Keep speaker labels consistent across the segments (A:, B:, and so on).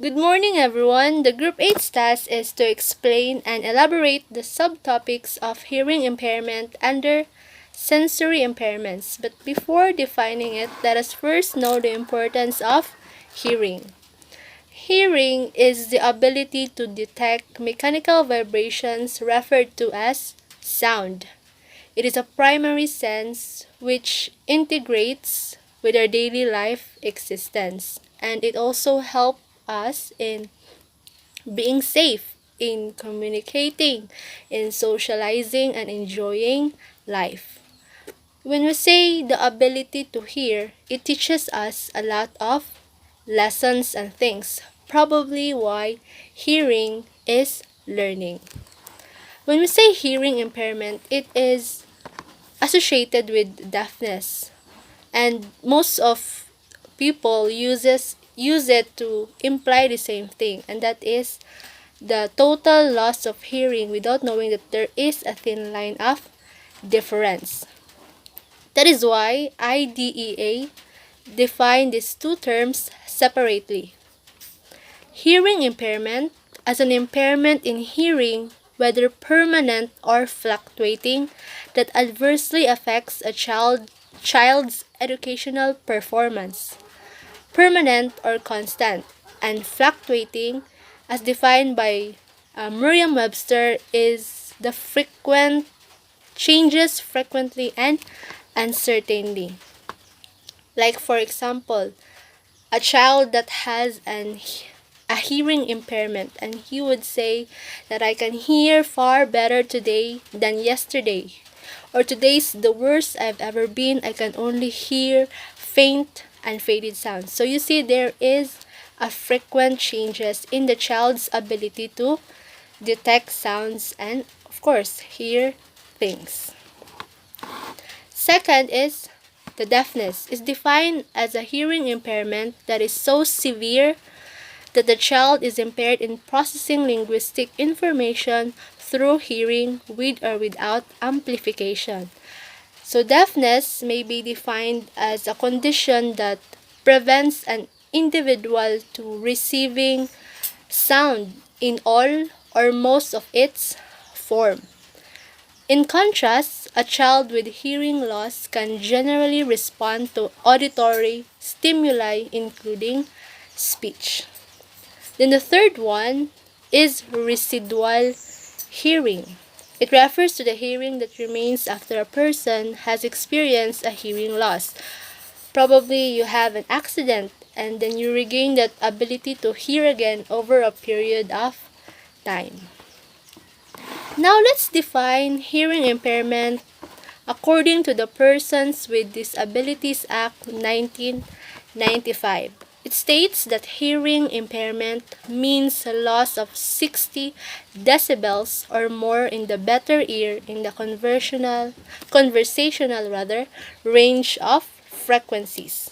A: Good morning, everyone. The Group 8's task is to explain and elaborate the subtopics of hearing impairment under sensory impairments. But before defining it, let us first know the importance of hearing. Hearing is the ability to detect mechanical vibrations referred to as sound. It is a primary sense which integrates with our daily life existence, and it also helps us in being safe, in communicating, in socializing, and enjoying life. When we say the ability to hear, it teaches us a lot of lessons and things, probably why hearing is learning. When we say hearing impairment, it is associated with deafness, and most of people use it to imply the same thing, and that is the total loss of hearing without knowing that there is a thin line of difference. That is why IDEA define these two terms separately. Hearing impairment as an impairment in hearing, whether permanent or fluctuating, that adversely affects a child's educational performance. Permanent or constant, and fluctuating, as defined by Merriam-Webster, is the frequent changes frequently and uncertainly. Like for example, a child that has a hearing impairment, and he would say that I can hear far better today than yesterday, or today's the worst I've ever been. I can only hear faint and faded sounds. So you see, there is a frequent changes in the child's ability to detect sounds and of course hear things. Second is the deafness is defined as a hearing impairment that is so severe that the child is impaired in processing linguistic information through hearing with or without amplification. So deafness may be defined as a condition that prevents an individual to receiving sound in all or most of its form. In contrast, a child with hearing loss can generally respond to auditory stimuli including speech. Then the third one is residual hearing. It refers to the hearing that remains after a person has experienced a hearing loss. Probably you have an accident and then you regain that ability to hear again over a period of time. Now let's define hearing impairment according to the Persons with Disabilities Act 1995. It states that hearing impairment means a loss of 60 decibels or more in the better ear in the conversational range of frequencies.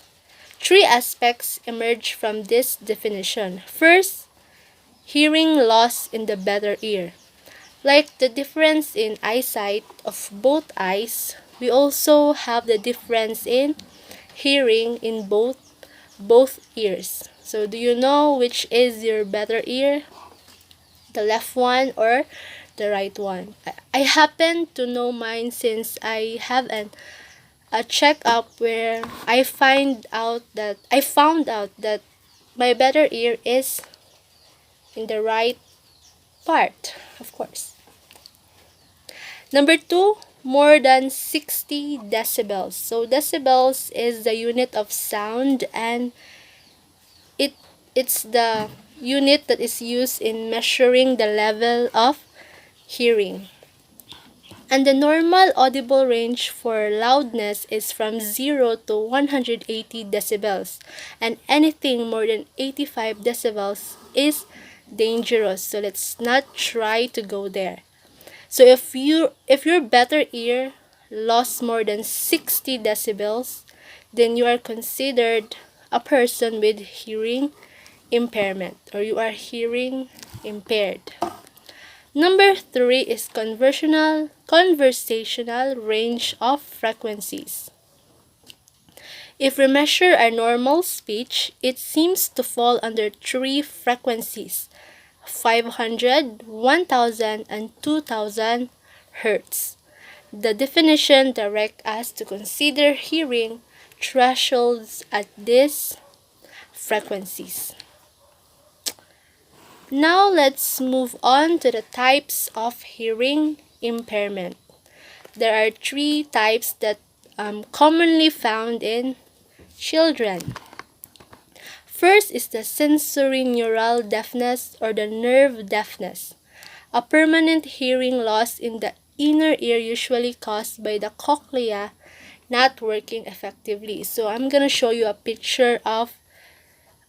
A: Three aspects emerge from this definition. First, hearing loss in the better ear. Like the difference in eyesight of both eyes, we also have the difference in hearing in both ears. So do you know which is your better ear? The left one or the right one? I happen to know mine since I have a checkup where I found out that my better ear is in the right part, of course. Number two, more than 60 decibels. So decibels is the unit of sound, and it it's the unit that is used in measuring the level of hearing. And the normal audible range for loudness is from 0 to 180 decibels. And anything more than 85 decibels is dangerous. So let's not try to go there. So if your better ear lost more than 60 decibels, then you are considered a person with hearing impairment, or you are hearing impaired. Number three is conversational range of frequencies. If we measure a normal speech, it seems to fall under three frequencies: 500, 1000, and 2000 Hertz. The definition directs us to consider hearing thresholds at these frequencies. Now let's move on to the types of hearing impairment. There are three types that commonly found in children. First is the sensorineural deafness or the nerve deafness, a permanent hearing loss in the inner ear usually caused by the cochlea not working effectively. So I'm going to show you a picture of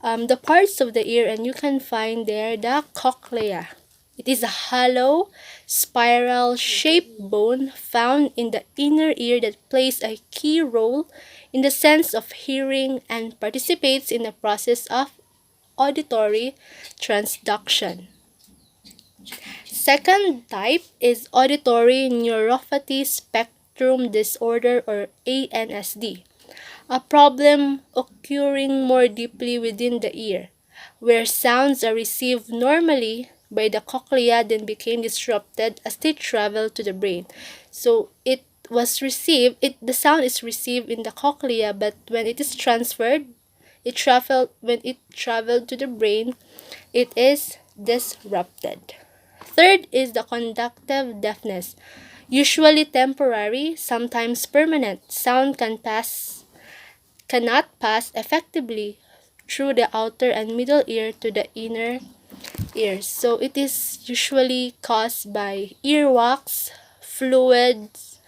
A: the parts of the ear, and you can find there the cochlea. It is a hollow, spiral-shaped bone found in the inner ear that plays a key role in the sense of hearing and participates in the process of auditory transduction. Second type is auditory neuropathy spectrum disorder or ANSD, a problem occurring more deeply within the ear, where sounds are received normally by the cochlea then became disrupted as they travel to the brain. So the sound is received in the cochlea, but when it is transferred, when it traveled to the brain, it is disrupted. Third is the conductive deafness, usually temporary, sometimes permanent. Sound cannot pass effectively through the outer and middle ear to the inner ears. So it is usually caused by earwax, fluids,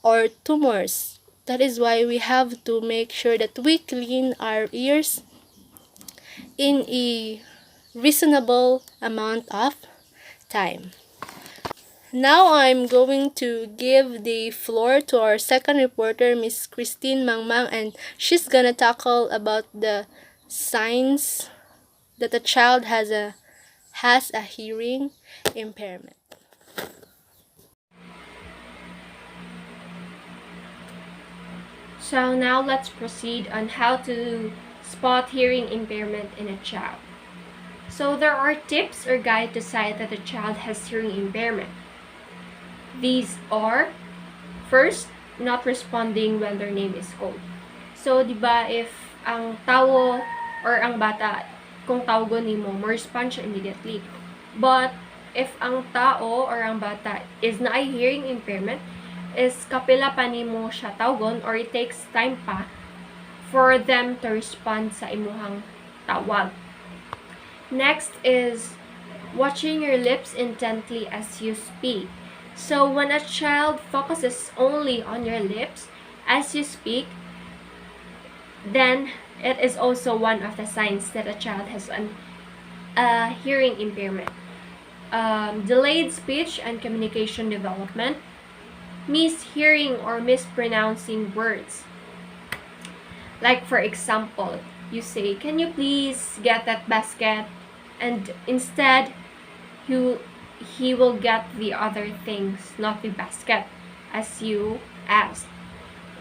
A: or tumors. That is why we have to make sure that we clean our ears in a reasonable amount of time. Now I'm going to give the floor to our second reporter, Miss Christine Mangmang, and she's gonna tackle about the signs that a child has a hearing impairment.
B: So now let's proceed on how to spot hearing impairment in a child. So there are tips or guide to decide that a child has hearing impairment. These are, first, not responding when their name is called. So, di ba, if ang tao or ang bata, kung tawagon nimo, mo respond siya immediately. But, if ang tao or ang bata is na ay hearing impairment, is kapila pa nimo siya tawagon or it takes time pa for them to respond sa imuhang tawag. Next is watching your lips intently as you speak. So when a child focuses only on your lips as you speak, then it is also one of the signs that a child has a hearing impairment. Delayed speech and communication development, mishearing or mispronouncing words. Like for example, you say, "Can you please get that basket?" And instead, he will get the other things, not the basket, as you asked.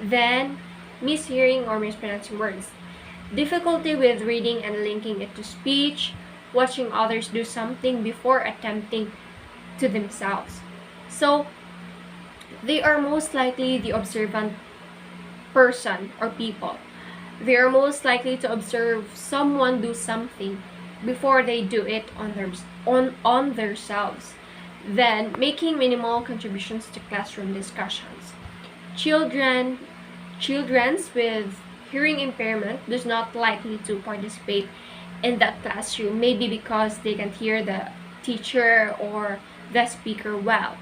B: Then, mishearing or mispronouncing words. Difficulty with reading and linking it to speech, watching others do something before attempting to themselves. So, they are most likely the observant person or people. They are most likely to observe someone do something before they do it on themselves, then making minimal contributions to classroom discussions. Children's with hearing impairment does not likely to participate in that classroom, maybe because they can't hear the teacher or the speaker well.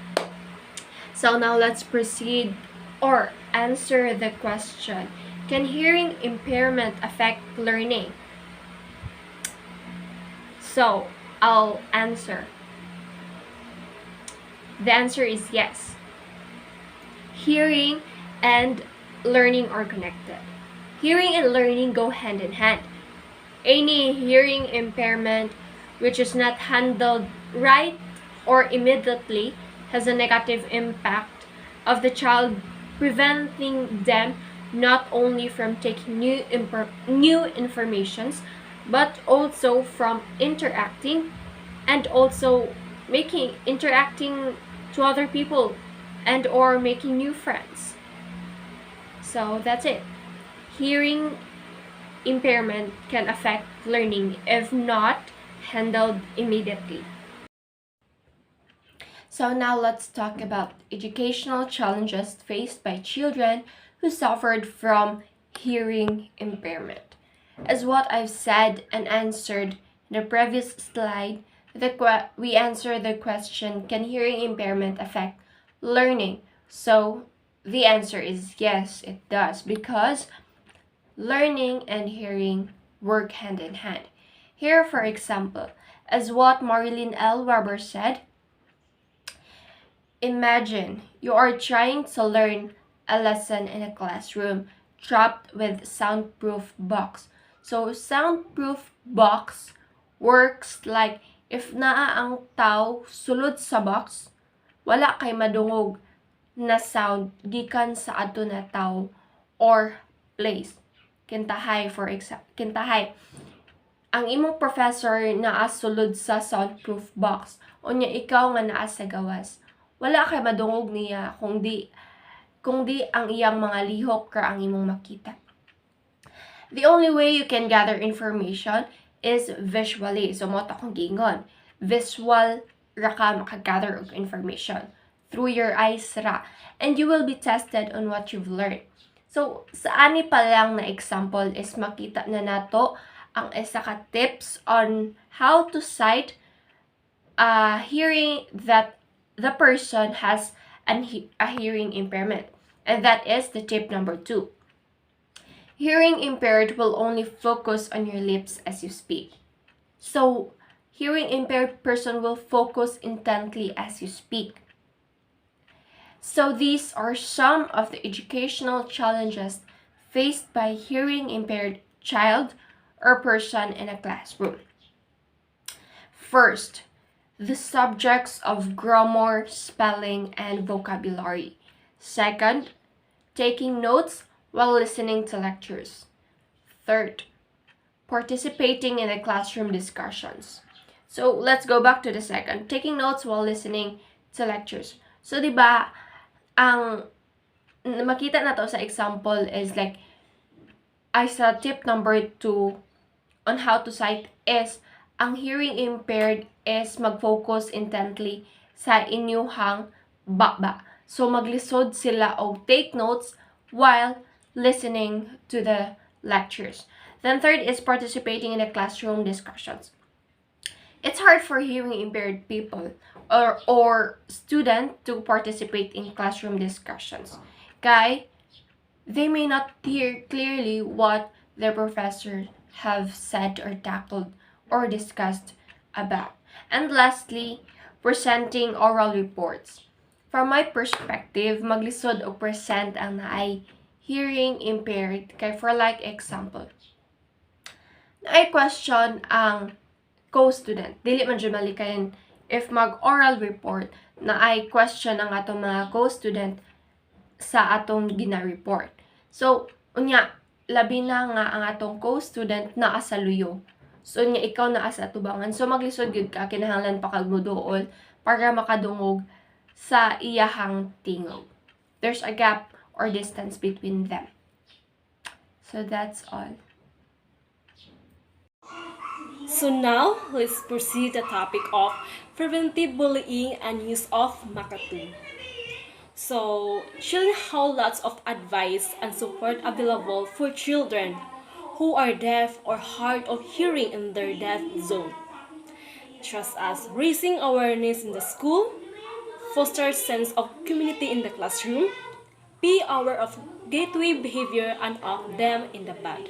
B: So now let's proceed or answer the question, can hearing impairment affect learning? So, I'll answer. The answer is yes. Hearing and learning are connected. Hearing and learning go hand in hand. Any hearing impairment which is not handled right or immediately has a negative impact of the child, preventing them not only from taking new informations, but also from interacting and also interacting to other people and or making new friends. So that's it. Hearing impairment can affect learning if not handled immediately. So now let's talk about educational challenges faced by children who suffered from hearing impairment. As what I've said and answered in the previous slide, we answer the question, can hearing impairment affect learning? So the answer is yes, it does, because learning and hearing work hand in hand. Here, for example, as what Marilyn L. Weber said, imagine you are trying to learn a lesson in a classroom trapped with soundproof box. So soundproof box works like if naa ang tao sulod sa box, wala kay madungog na sound gikan sa ato na tao or place. Kintahay, ang imong professor naa sulod sa soundproof box, unya ikaw nga naa sa gawas, wala kay madungog niya kung di ang iyang mga lihok ka ang imong makita. The only way you can gather information is visually. So mo ta kong gingon, visual ra ka makagather og information through your eyes ra, and you will be tested on what you've learned. So sa ani pa lang na example is makita na nato ang isa ka tips on how to cite hearing that the person has a hearing impairment. And that is the tip number 2. Hearing impaired will only focus on your lips as you speak. So, hearing impaired person will focus intently as you speak. So these are some of the educational challenges faced by hearing impaired child or person in a classroom. First, the subjects of grammar, spelling, and vocabulary. Second, taking notes while listening to lectures. Third, participating in the classroom discussions. So let's go back to the second, taking notes while listening to lectures. So diba, ang makita na to sa example is like, ay sa tip number 2 on how to cite is, ang hearing impaired is mag-focus intently sa inyuhang bakba. So maglisod sila og take notes while listening to the lectures. Then third is participating in the classroom discussions. It's hard for hearing impaired people or student to participate in classroom discussions. Kaya they may not hear clearly what their professors have said or tackled or discussed about. And lastly, presenting oral reports. From my perspective, maglisod o present ang naay hearing impaired. Kay for like example, naay question ang co-student. Dili man dyan malikayan if mag-oral report, naay question ang atong mga co-student sa atong gina-report. So, unya, labi na nga ang atong co-student naa sa luyo. So, unya, ikaw naa sa atubangan. So, maglisod gud ka, kinahanglan pa kag muduol para makadungog sa iyahang tingog. There's a gap or distance between them. So, that's all.
C: So now, let's proceed the topic of preventive bullying and use of makatu. So, children have lots of advice and support available for children who are deaf or hard of hearing in their deaf zone. Just as raising awareness in the school, foster sense of community in the classroom, be aware of gateway behavior and of them in the bad.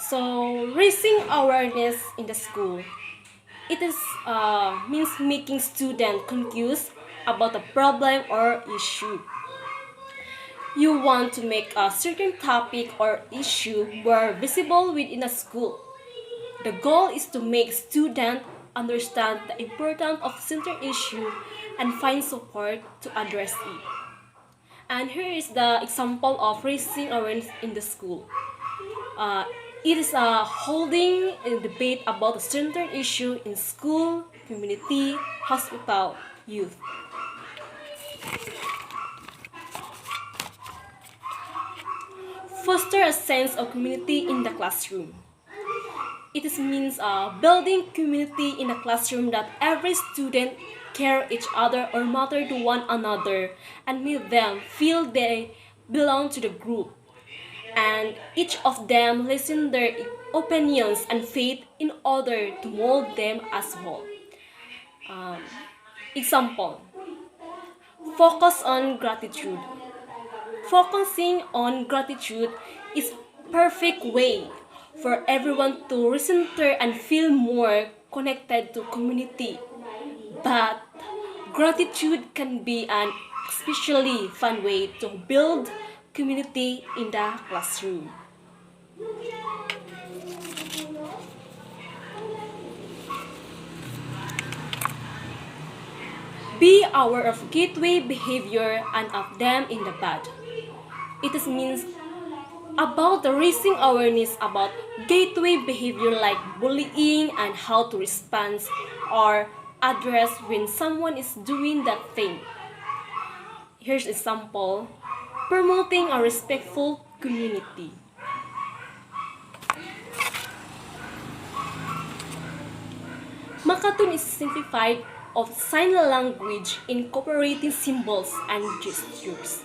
C: So, raising awareness in the school, it is means making students confused about a problem or issue. You want to make a certain topic or issue more visible within a school. The goal is to make students understand the importance of certain issue and find support to address it. And here is the example of raising awareness in the school. Uh, it is holding a debate about a certain issue in school, community, hospital, youth. Foster a sense of community in the classroom. It means building community in a classroom that every student care each other or matter to one another and make them feel they belong to the group. And each of them listen their opinions and faith in order to mold them as whole. Example, focus on gratitude. Focusing on gratitude is perfect way for everyone to recenter and feel more connected to community. But gratitude can be an especially fun way to build community in the classroom. Be aware of gateway behavior and of them in the bad. It means about raising awareness about gateway behavior like bullying and how to respond or address when someone is doing that thing. Here's an example, promoting a respectful community. Makatun is simplified of sign language incorporating symbols and gestures.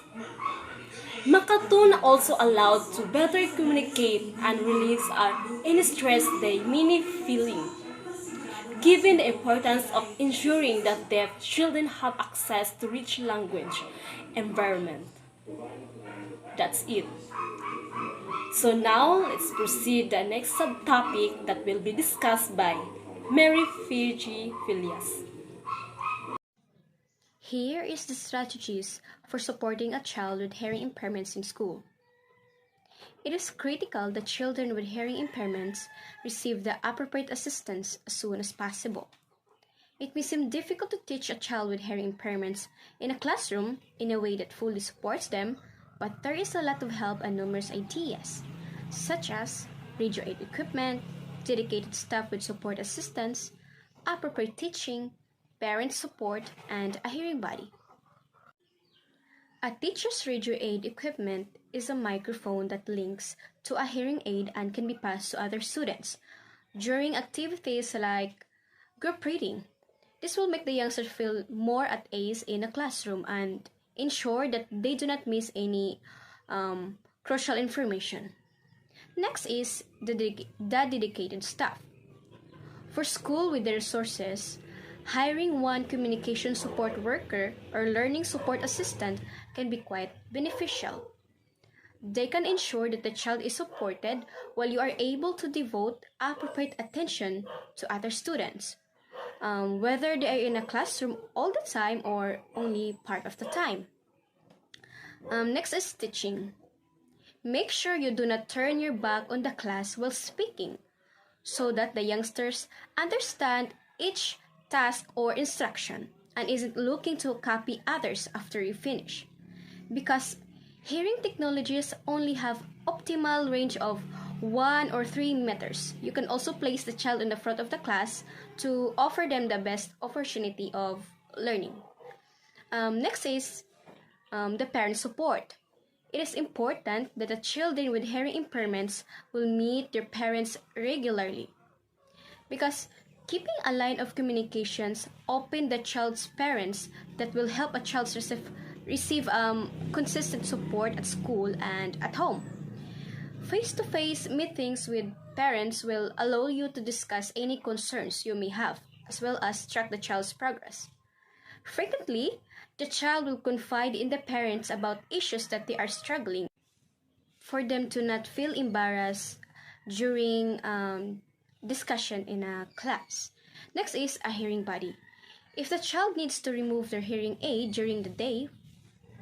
C: Makatun also allowed to better communicate and release any stress they may be feeling. Given the importance of ensuring that deaf children have access to rich language environment. That's it. So now let's proceed the next subtopic that will be discussed by Mary Fiji Filias.
D: Here is the strategies for supporting a child with hearing impairments in school. It is critical that children with hearing impairments receive the appropriate assistance as soon as possible. It may seem difficult to teach a child with hearing impairments in a classroom in a way that fully supports them, but there is a lot of help and numerous ideas, such as radio aid equipment, dedicated staff with support assistance, appropriate teaching, parent support, and a hearing buddy. A teacher's radio aid equipment is a microphone that links to a hearing aid and can be passed to other students during activities like group reading. This will make the youngsters feel more at ease in a classroom and ensure that they do not miss any crucial information. Next is the dedicated staff. For school with the resources, hiring one communication support worker or learning support assistant can be quite beneficial. They can ensure that the child is supported while you are able to devote appropriate attention to other students, whether they are in a classroom all the time or only part of the time. Next is teaching. Make sure you do not turn your back on the class while speaking, so that the youngsters understand each task or instruction and isn't looking to copy others after you finish. Because hearing technologies only have optimal range of 1 or 3 meters. You can also place the child in the front of the class to offer them the best opportunity of learning. Next is the parent support. It is important that the children with hearing impairments will meet their parents regularly, because keeping a line of communications open the child's parents that will help a child receive consistent support at school and at home. Face-to-face meetings with parents will allow you to discuss any concerns you may have, as well as track the child's progress. Frequently, the child will confide in the parents about issues that they are struggling, for them to not feel embarrassed during discussion in a class. Next is a hearing buddy. If the child needs to remove their hearing aid during the day,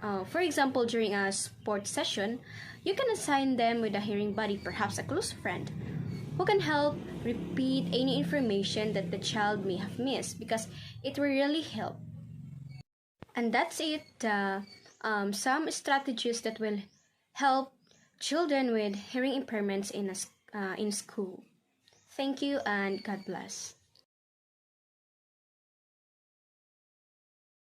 D: for example, during a sports session, you can assign them with a hearing buddy, perhaps a close friend, who can help repeat any information that the child may have missed, because it will really help. And that's it, some strategies that will help children with hearing impairments in school. Thank you and God bless.